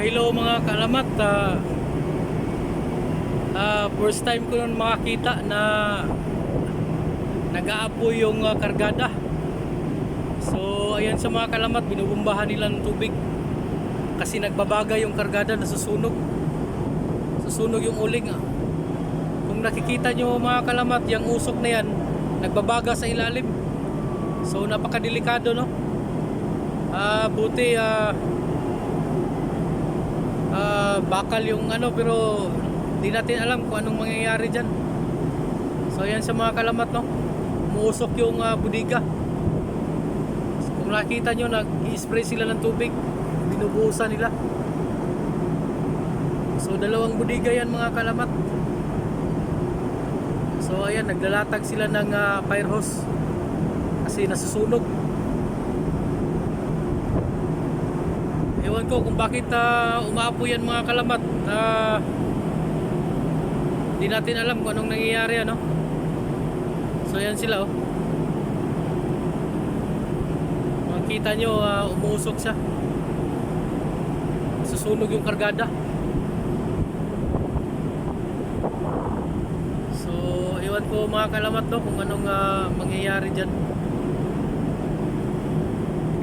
Hello mga kalamat. First time ko nun makakita na nag-aapoy yung kargada. So ayan sa mga kalamat, binubumbahan nila ng tubig kasi nagbabaga yung kargada, nasusunog yung uling. Kung nakikita nyo mga kalamat, yung usok na yan nagbabaga sa ilalim. So napakadelikado, no? Buti bakal yung ano, pero di natin alam kung anong mangyayari dyan. So yan sa mga kalamat, no? Umuusok yung budiga. So, kung nakita nyo, nag-i-spray sila ng tubig, binubuhusan nila. So dalawang budiga yan mga kalamat. So ayan, naglalatag sila ng fire hose kasi nasusunog. Ewan ko kung bakit umaapoy yan mga kalamat. Di natin alam kung anong nangyayari, ano. So yan sila, oh. Makikita nyo, umuusok siya. Susunog yung kargada. So ewan ko mga kalamat, no, kung anong mangyayari dyan.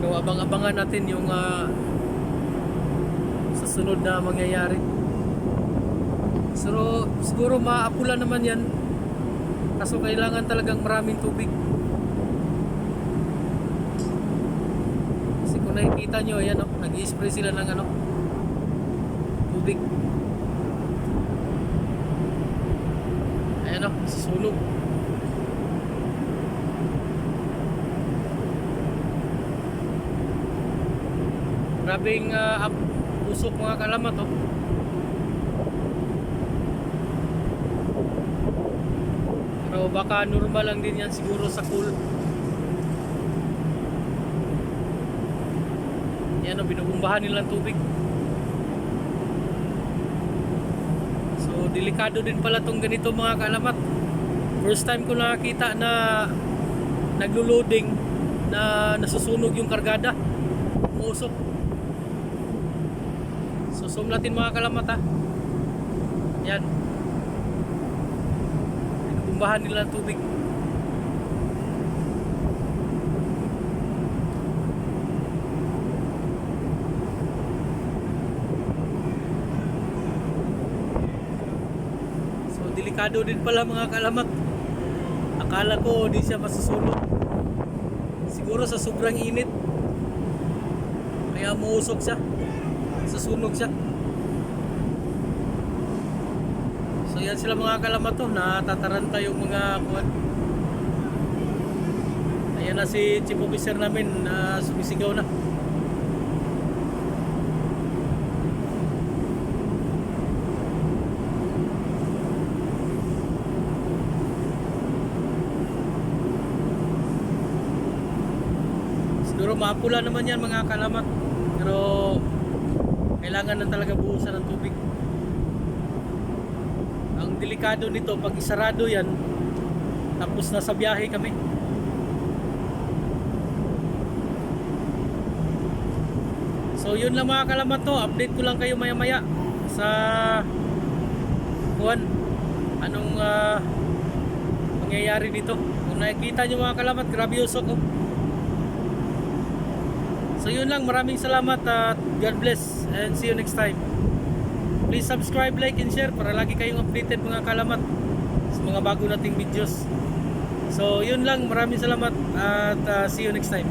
So abang-abangan natin yung sunod na mangyayari. So siguro maapula naman yan, kaso kailangan talagang maraming tubig. Kasi kung nakikita nyo, ayan, oh, nag-i-spray sila ng ano, tubig. Ayan, oh, susunog. Grabing usok mga kalamat, oh. Pero baka normal lang din yan siguro sa cool. Yan, oh, binubumbahan nilang tubig. So delikado din pala tong ganito mga kalamat. First time ko nakakita na naglo-loading na nasusunog yung kargada, umuusok. So zoom natin mga kalamat, ha. Yan, binubumbahan nila ng tubig. So delikado din pala mga kalamat. Akala ko di siya masusunog, siguro sa sobrang init kaya umuusok siya, susunog siya. So yan sila mga kalamat, to, natataranta yung mga kuwan. Ayan na si chief officer namin na sumisigaw na. Siguro maapula naman yan mga kalamat, pero kailangan na talaga buhusan ng tubig. Ang delikado nito, pag isarado yan, tapos nasa biyahe kami. So yun lang mga kalamat, to. Update ko lang kayo maya maya sa kuwan, anong mangyayari dito. Kung nakikita nyo mga kalamat, grabe usok, oh. So yun lang, maraming salamat at God bless and see you next time. Please subscribe, like and share para lagi kayong updated mga kalamat sa mga bago nating videos. So yun lang, maraming salamat at see you next time.